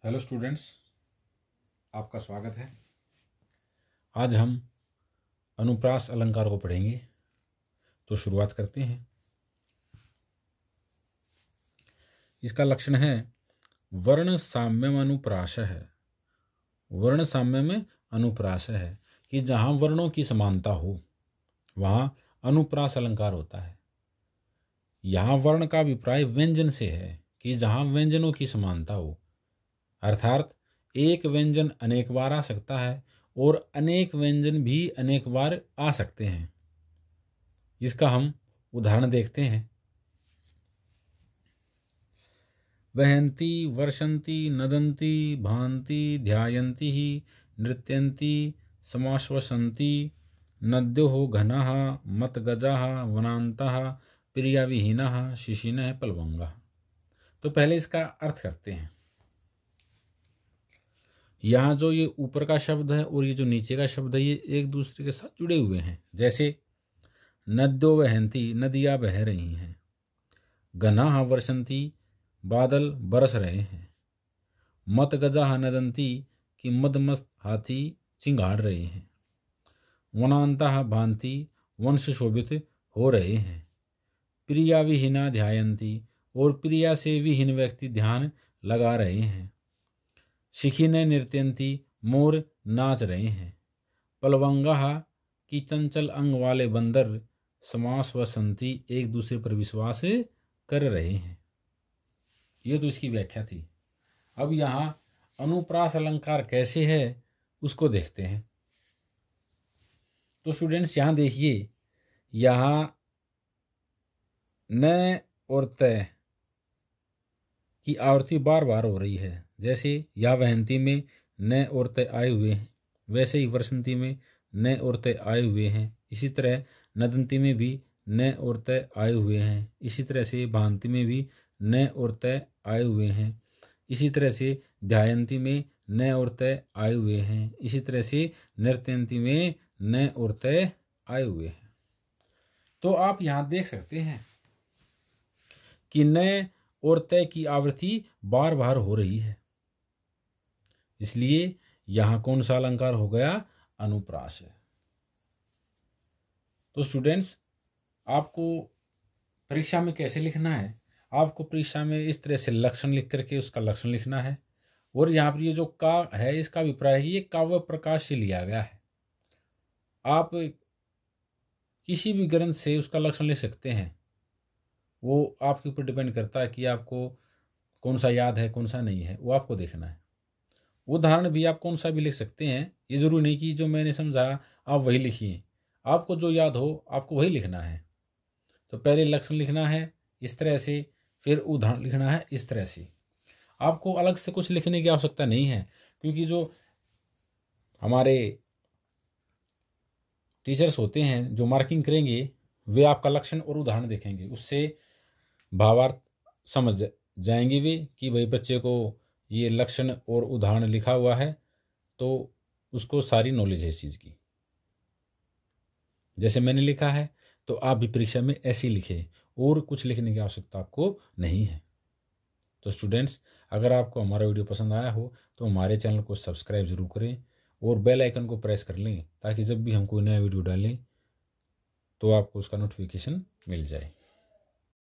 Hello students, आपका स्वागत है। आज हम अनुप्रास अलंकार को पढ़ेंगे, तो शुरुआत करते हैं। इसका लक्षण है वर्ण साम्यम अनुप्रास है। वर्ण साम्य में अनुप्रास है कि जहाँ वर्णों की समानता हो वहाँ अनुप्रास अलंकार होता है। यहाँ वर्ण का अभिप्राय व्यंजन से है कि जहाँ व्यंजनों की समानता हो, अर्थात एक व्यंजन अनेक बार आ सकता है और अनेक व्यंजन भी अनेक बार आ सकते हैं। इसका हम उदाहरण देखते हैं। वहन्ति, वर्षन्ति, नदन्ति, भान्ति, ध्यायन्ति ही, नृत्यन्ति, समाश्वसन्ति, नद्यो घनः, मतगजाः, वनान्तः, प्रियविहीनः, शिशिनः, प्लवंगः। तो पहले इसका अर्थ करते हैं। यहाँ जो ये ऊपर का शब्द है और ये जो नीचे का शब्द है, ये एक दूसरे के साथ जुड़े हुए हैं। जैसे नद्यो वहन्ति, नदियाँ बह रही हैं। घनाः वर्षन्ति, बादल बरस रहे हैं। मत गजाः नदन्ति, कि मदमस्त हाथी चिंगाड़ रहे हैं। वनान्तः भान्ति, वन से शोभित हो रहे हैं। प्रिया विहीना ध्यायन्ति, और प्रिया से विहीन व्यक्ति ध्यान लगा रहे हैं। शिखिने नृत्यन्ति, मोर नाच रहे हैं। प्लवंगः, की चंचल अंग वाले बंदर समाश्वसन्ति, एक दूसरे पर विश्वास कर रहे हैं। ये तो इसकी व्याख्या थी। अब यहाँ अनुप्रास अलंकार कैसे है उसको देखते हैं। तो स्टूडेंट्स यहाँ देखिए, यहाँ न और तय की आवृत्ति बार बार हो रही है। जैसे या वहंती में न और तय आए हुए हैं, वैसे ही वर्षंती में न और तय आए हुए हैं। इसी तरह नदंती में भी न और तय आए हुए हैं। इसी तरह से भांति में भी न और तय आए हुए हैं। इसी तरह से ध्यायंती में न और तय आए हुए हैं। इसी तरह से नृत्यंती में न और तय आए हुए हैं। तो आप यहाँ देख सकते हैं कि न और तय की आवृत्ति बार बार हो रही है, इसलिए यहाँ कौन सा अलंकार हो गया? अनुप्रास है। तो स्टूडेंट्स, आपको परीक्षा में कैसे लिखना है? आपको परीक्षा में इस तरह से लक्षण लिख करके उसका लक्षण लिखना है। और यहाँ पर ये जो का है, इसका अभिप्राय है ये काव्य प्रकाश से लिया गया है। आप किसी भी ग्रंथ से उसका लक्षण लिख सकते हैं, वो आपके ऊपर डिपेंड करता है कि आपको कौन सा याद है कौन सा नहीं है, वो आपको देखना है। उदाहरण भी आप कौन सा भी लिख सकते हैं, ये जरूरी नहीं कि जो मैंने समझा आप वही लिखिए। आपको जो याद हो आपको वही लिखना है। तो पहले लक्षण लिखना है इस तरह से, फिर उदाहरण लिखना है इस तरह से। आपको अलग से कुछ लिखने की आवश्यकता नहीं है, क्योंकि जो हमारे टीचर्स होते हैं जो मार्किंग करेंगे वे आपका लक्षण और उदाहरण देखेंगे, उससे भावार्थ समझ जाएंगे वे कि भाई बच्चे को ये लक्षण और उदाहरण लिखा हुआ है, तो उसको सारी नॉलेज है इस चीज़ की। जैसे मैंने लिखा है तो आप भी परीक्षा में ऐसे ही लिखें, और कुछ लिखने की आवश्यकता आपको नहीं है। तो स्टूडेंट्स, अगर आपको हमारा वीडियो पसंद आया हो तो हमारे चैनल को सब्सक्राइब जरूर करें और बेल आइकन को प्रेस कर लें, ताकि जब भी हम कोई नया वीडियो डालें तो आपको उसका नोटिफिकेशन मिल जाए।